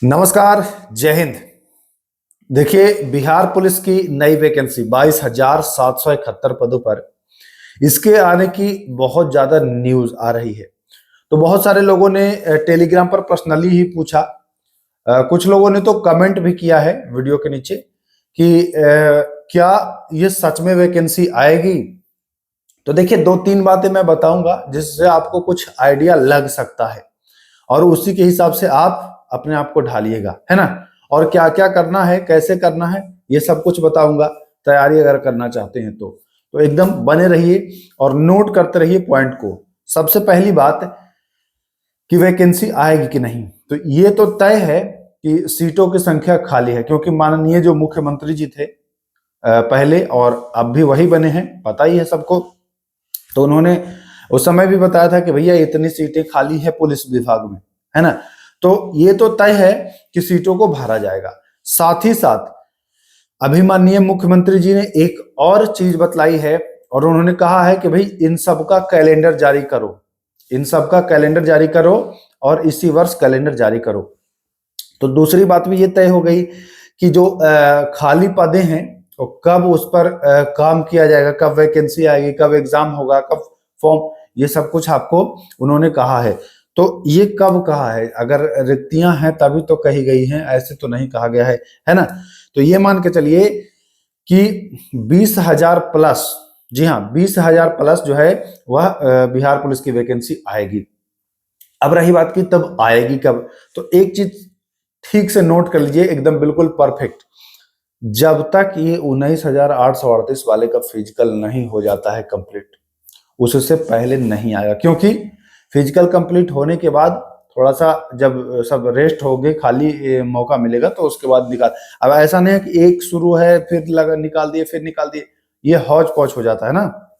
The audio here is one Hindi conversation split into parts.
नमस्कार, जय हिंद। देखिए, बिहार पुलिस की नई वैकेंसी 22,771 पदों पर इसके आने की बहुत ज्यादा न्यूज आ रही है। तो बहुत सारे लोगों ने टेलीग्राम पर पर्सनली ही पूछा, कुछ लोगों ने तो कमेंट भी किया है वीडियो के नीचे कि क्या ये सच में वैकेंसी आएगी। तो देखिए, दो तीन बातें मैं बताऊंगा जिससे आपको कुछ आइडिया लग सकता है और उसी के हिसाब से आप अपने आप को ढालिएगा, है ना। और क्या क्या करना है, कैसे करना है, ये सब कुछ बताऊंगा। तैयारी अगर करना चाहते हैं तो एकदम बने रहिए और नोट करते रहिए पॉइंट को। सबसे पहली बात कि वैकेंसी आएगी कि नहीं, तो ये तो तय है कि सीटों की संख्या खाली है, क्योंकि माननीय जो मुख्यमंत्री जी थे पहले और अब भी वही बने हैं, पता ही है सबको। तो उन्होंने उस समय भी बताया था कि भैया इतनी सीटें खाली है पुलिस विभाग में, है ना। तो ये तो तय है कि सीटों को भरा जाएगा। साथ ही साथ अभी माननीय मुख्यमंत्री जी ने एक और चीज बतलाई है और उन्होंने कहा है कि भाई इन सब का कैलेंडर जारी करो, इन सब का कैलेंडर जारी करो और इसी वर्ष कैलेंडर जारी करो। तो दूसरी बात भी ये तय हो गई कि जो खाली पदे हैं तो कब उस पर काम किया जाएगा, कब वैकेंसी आएगी, कब एग्जाम होगा, कब फॉर्म, ये सब कुछ आपको उन्होंने कहा है। तो ये कब कहा है, अगर रिक्तियां हैं तभी तो कही गई हैं, ऐसे तो नहीं कहा गया है ना। तो ये मान के चलिए कि 20,000 प्लस, जी हाँ 20,000 प्लस जो है वह बिहार पुलिस की वैकेंसी आएगी। अब रही बात की तब आएगी कब, तो एक चीज ठीक से नोट कर लीजिए, एकदम बिल्कुल परफेक्ट। जब तक ये 19,838 वाले का फिजिकल नहीं हो जाता है कंप्लीट, उससे पहले नहीं आएगा। क्योंकि फिजिकल कंप्लीट होने के बाद थोड़ा सा जब सब रेस्ट हो गए, खाली मौका मिलेगा तो उसके बाद निकाल। अब ऐसा नहीं है कि एक शुरू है फिर लगा निकाल दिए फिर निकाल दिए, ये हौच पौच हो जाता है ना।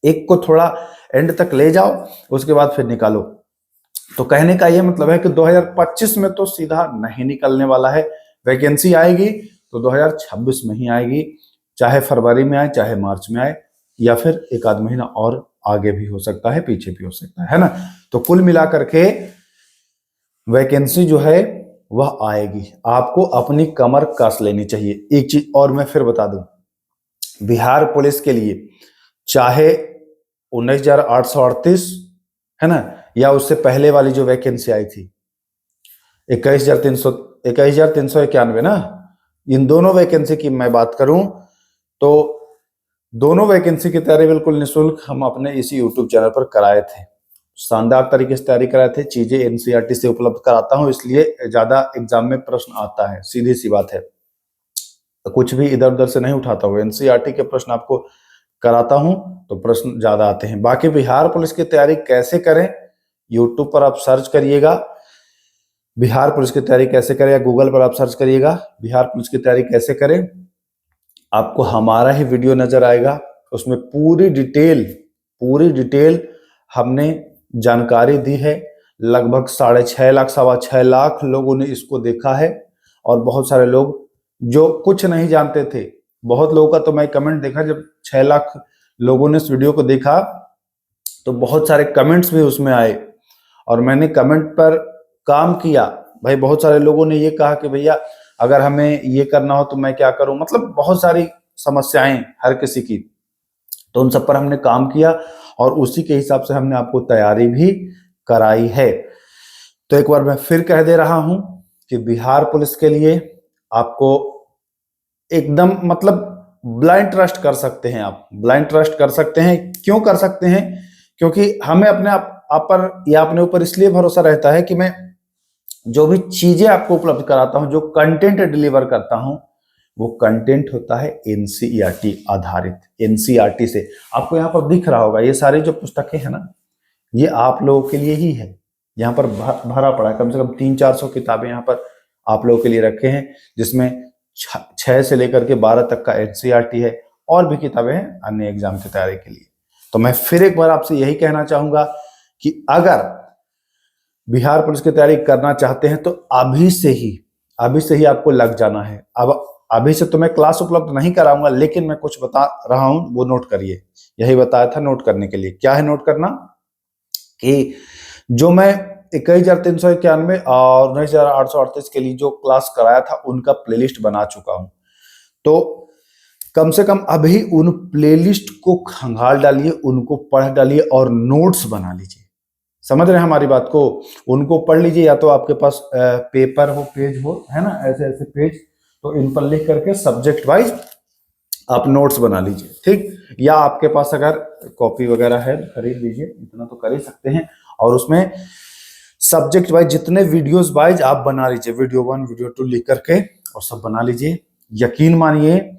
एक को थोड़ा एंड तक ले जाओ, उसके बाद फिर निकालो। तो कहने का ये मतलब है कि 2025 में तो सीधा नहीं निकलने वाला है। वैकेंसी आएगी तो 2026 में ही आएगी, चाहे फरवरी में आए, चाहे मार्च में आए, या फिर एक आध महीना और आगे भी हो सकता है, पीछे भी हो सकता है ना। तो कुल मिलाकर के वैकेंसी जो है वह आएगी, आपको अपनी कमर कस लेनी चाहिए। एक चीज और मैं फिर बता दूं, बिहार पुलिस के लिए चाहे 19,838 है ना, या उससे पहले वाली जो वैकेंसी आई थी 21,391 ना, इन दोनों वैकेंसी की मैं बात करूं तो दोनों वैकेंसी की तैयारी बिल्कुल निःशुल्क हम अपने इसी यूट्यूब चैनल पर कराए थे। शानदार तरीके से तैयारी कराए थे, चीजें एनसीईआरटी से उपलब्ध कराता हूं, इसलिए ज्यादा एग्जाम में प्रश्न आता है, सीधी सी बात है। कुछ भी इधर उधर से नहीं उठाता हूं, एनसीईआरटी के प्रश्न आपको कराता हूं तो प्रश्न ज्यादा आते हैं। बाकी बिहार पुलिस की तैयारी कैसे करें, यूट्यूब पर आप सर्च करिएगा बिहार पुलिस की तैयारी कैसे करें, या गूगल पर आप सर्च करिएगा बिहार पुलिस की तैयारी कैसे करें, आपको हमारा ही वीडियो नजर आएगा। उसमें पूरी डिटेल हमने जानकारी दी है। लगभग 6.5 लाख 6.25 लाख लोगों ने इसको देखा है और बहुत सारे लोग जो कुछ नहीं जानते थे, बहुत लोगों का तो मैं कमेंट देखा, जब 6 लाख लोगों ने इस वीडियो को देखा तो बहुत सारे कमेंट्स भी उसमें आए और मैंने कमेंट पर काम किया। भाई बहुत सारे लोगों ने ये कहा कि भैया अगर हमें ये करना हो तो मैं क्या करूं, मतलब बहुत सारी समस्याएं हर किसी की, तो उन सब पर हमने काम किया और उसी के हिसाब से हमने आपको तैयारी भी कराई है। तो एक बार मैं फिर कह दे रहा हूं कि बिहार पुलिस के लिए आपको एकदम मतलब ब्लाइंड ट्रस्ट कर सकते हैं, आप ब्लाइंड ट्रस्ट कर सकते हैं। क्यों कर सकते हैं, क्योंकि हमें अपने आप पर या अपने ऊपर इसलिए भरोसा रहता है कि मैं जो भी चीजें आपको उपलब्ध कराता हूं, जो कंटेंट डिलीवर करता हूं, वो कंटेंट होता है एनसीईआरटी आधारित। एनसीईआरटी से आपको यहाँ पर दिख रहा होगा, ये सारी जो पुस्तकें हैं ना, ये आप लोगों के लिए ही है। यहाँ पर भरा पड़ा है, कम से कम 300-400 किताबें यहाँ पर आप लोगों के लिए रखे हैं, जिसमें 6 से लेकर के 12 तक का एनसीईआरटी है और भी किताबें हैं अन्य एग्जाम की तैयारी के लिए। तो मैं फिर एक बार आपसे यही कहना चाहूंगा कि अगर बिहार पुलिस की तैयारी करना चाहते हैं तो अभी से ही आपको लग जाना है। अब अभी से तो मैं क्लास उपलब्ध नहीं कराऊंगा, लेकिन मैं कुछ बता रहा हूं वो नोट करिए। यही बताया था नोट करने के लिए। क्या है नोट करना, कि जो मैं 21,391 और 19,838 के लिए जो क्लास कराया था उनका प्लेलिस्ट बना चुका हूं। तो कम से कम अभी उन प्लेलिस्ट को खंगाल डालिए, उनको पढ़ डालिए और नोट्स बना लीजिए। समझ रहे हैं हमारी बात को? उनको पढ़ लीजिए, या तो आपके पास पेपर हो, पेज हो, है ना, ऐसे ऐसे पेज, तो इन पर लिख करके सब्जेक्ट वाइज आप नोट्स बना लीजिए, ठीक। या आपके पास अगर कॉपी वगैरह है खरीद लीजिए, इतना तो कर ही सकते हैं। और उसमें सब्जेक्ट वाइज जितने वीडियोस वाइज आप बना लीजिए, वीडियो 1 वीडियो 2 लिख करके और सब बना लीजिए। यकीन मानिए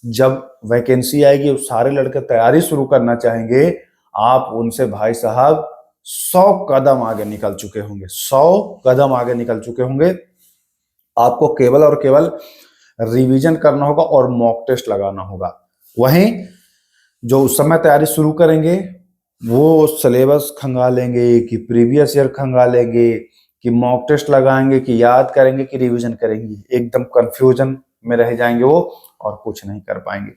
जब वैकेंसी आएगी और सारे लड़के तैयारी शुरू करना चाहेंगे, आप उनसे भाई साहब 100 कदम आगे निकल चुके होंगे, 100 कदम आगे निकल चुके होंगे। आपको केवल और केवल रिवीजन करना होगा और मॉक टेस्ट लगाना होगा। वहीं जो उस समय तैयारी शुरू करेंगे वो सिलेबस खंगालेंगे कि प्रीवियस ईयर खंगालेंगे कि मॉक टेस्ट लगाएंगे कि याद करेंगे कि रिवीजन करेंगे, एकदम कंफ्यूजन में रह जाएंगे वो और कुछ नहीं कर पाएंगे।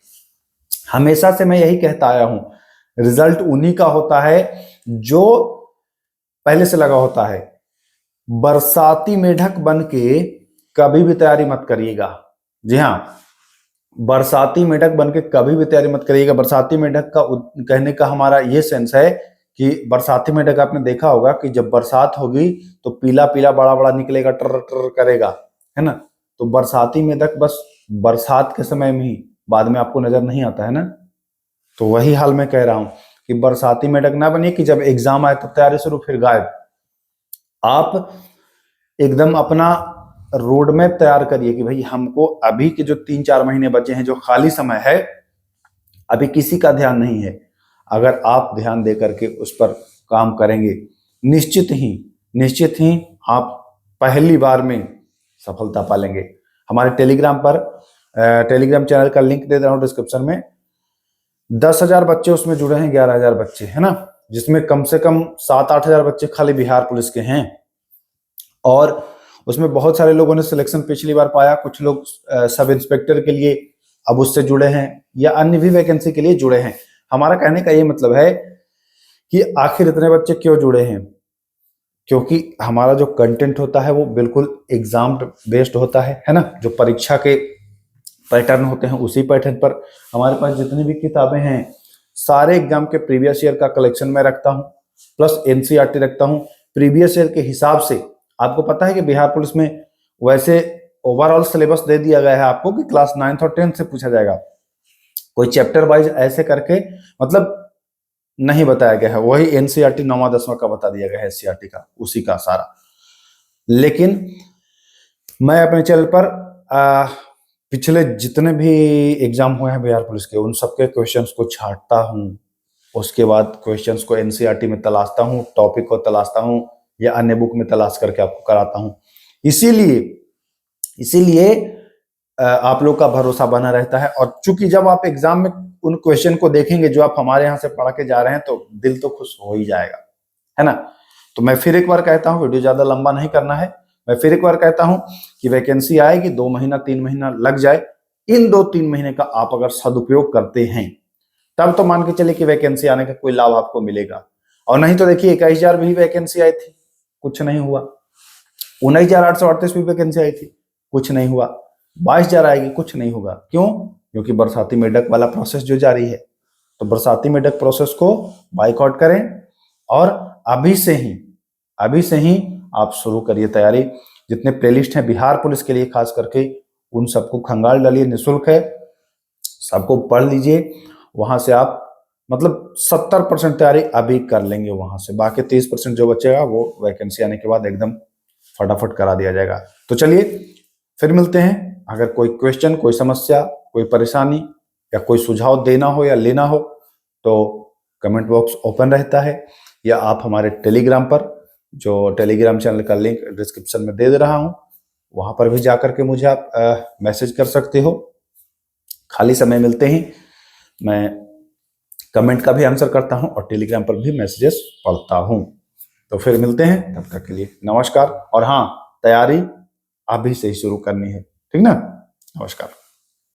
हमेशा से मैं यही कहता आया हूं, रिजल्ट उन्हीं का होता है जो पहले से लगा होता है। बरसाती मेढक बन के कभी भी तैयारी मत करिएगा। जी हाँ, बरसाती मेढक बन के कभी भी तैयारी मत करिएगा। बरसाती मेढक का कहने का हमारा ये सेंस है कि बरसाती मेढक आपने देखा होगा कि जब बरसात होगी तो पीला पीला बड़ा बड़ा निकलेगा, टर टर करेगा, है ना। तो बरसाती मेढक बस बरसात के समय में ही, बाद में आपको नजर नहीं आता है ना। तो वही हाल मैं कह रहा हूं कि बरसाती मेढक ना बनिए कि जब एग्जाम आए तब तैयारी शुरू फिर गायब। आप एकदम अपना रोड मैप तैयार करिए कि भाई हमको अभी के जो 3-4 महीने बचे हैं, जो खाली समय है, अभी किसी का ध्यान नहीं है। अगर आप ध्यान दे करके उस पर काम करेंगे, निश्चित ही आप पहली बार में सफलता पालेंगे। हमारे टेलीग्राम चैनल का लिंक दे रहा हूं डिस्क्रिप्शन में। 10,000 बच्चे उसमें जुड़े हैं, 11,000 बच्चे, है ना, जिसमें कम से कम 7-8 हजार बच्चे खाली बिहार पुलिस के हैं। और उसमें बहुत सारे लोगों ने सिलेक्शन पिछली बार पाया, कुछ लोग सब इंस्पेक्टर के लिए अब उससे जुड़े हैं या अन्य भी वैकेंसी के लिए जुड़े हैं। हमारा कहने का ये मतलब है कि आखिर इतने बच्चे क्यों जुड़े हैं, क्योंकि हमारा जो कंटेंट होता है वो बिल्कुल एग्जाम बेस्ड होता है ना। जो परीक्षा के पैटर्न होते हैं उसी पैटर्न पर हमारे पास जितनी भी किताबें हैं सारे एग्जाम के प्रीवियस ईयर का कलेक्शन में रखता हूं, प्लस एनसीईआरटी रखता हूं प्रीवियस ईयर के हिसाब से। आपको पता है कि बिहार पुलिस में वैसे ओवरऑल सिलेबस दे दिया गया है आपको कि क्लास 9th और 10th से पूछा जाएगा, कोई चैप्टर वाइज ऐसे करके मतलब नहीं बताया गया है। वही एनसीईआरटी 9वां 10वां का बता दिया गया है, एससीईआरटी का उसी का सारा। लेकिन मैं अपने चैनल पर पिछले जितने भी एग्जाम हुए हैं बिहार पुलिस के उन सबके क्वेश्चंस को छांटता हूं, उसके बाद क्वेश्चंस को एनसीईआरटी में तलाशता हूं, टॉपिक को तलाशता हूं या अन्य बुक में तलाश करके आपको कराता हूं। इसीलिए आप लोग का भरोसा बना रहता है। और चूंकि जब आप एग्जाम में उन क्वेश्चन को देखेंगे जो आप हमारे यहाँ से पढ़ के जा रहे हैं तो दिल तो खुश हो ही जाएगा, है ना। तो मैं फिर एक बार कहता हूँ, वीडियो ज्यादा लंबा नहीं करना है, मैं फिर एक बार कहता हूं कि वैकेंसी आएगी, 2 महीना 3 महीना लग जाए, इन 2-3 महीने का आप अगर सदुपयोग करते हैं तब तो मान के चलिए कि वैकेंसी आने का कोई लाभ आपको मिलेगा। और नहीं तो देखिए 21,000 भी वैकेंसी आई थी, कुछ नहीं हुआ। 19,838 भी वैकेंसी आई थी, कुछ नहीं हुआ। 22,000 आएगी, कुछ नहीं होगा। क्यों? क्योंकि बरसाती मेढक वाला प्रोसेस जो जारी है। तो बरसाती मेढक प्रोसेस को बाइकआउट करें और अभी से ही आप शुरू करिए तैयारी। जितने प्लेलिस्ट हैं बिहार पुलिस के लिए खास करके उन सबको खंगाल डालिए, निःशुल्क है, सबको पढ़ लीजिए। वहां से आप मतलब 70% तैयारी अभी कर लेंगे, वहां से बाकी 30% जो बचेगा वो वैकेंसी आने के बाद एकदम फटाफट करा दिया जाएगा। तो चलिए फिर मिलते हैं। अगर कोई क्वेश्चन, कोई समस्या, कोई परेशानी या कोई सुझाव देना हो या लेना हो तो कमेंट बॉक्स ओपन रहता है, या आप हमारे टेलीग्राम पर, जो टेलीग्राम चैनल का लिंक डिस्क्रिप्शन में दे रहा हूं, वहां पर भी जाकर के मुझे आप मैसेज कर सकते हो। खाली समय मिलते ही मैं कमेंट का भी आंसर करता हूं और टेलीग्राम पर भी मैसेजेस पढ़ता हूं। तो फिर मिलते हैं, तब तक के लिए नमस्कार। और हाँ, तैयारी अभी से ही शुरू करनी है, ठीक ना। नमस्कार।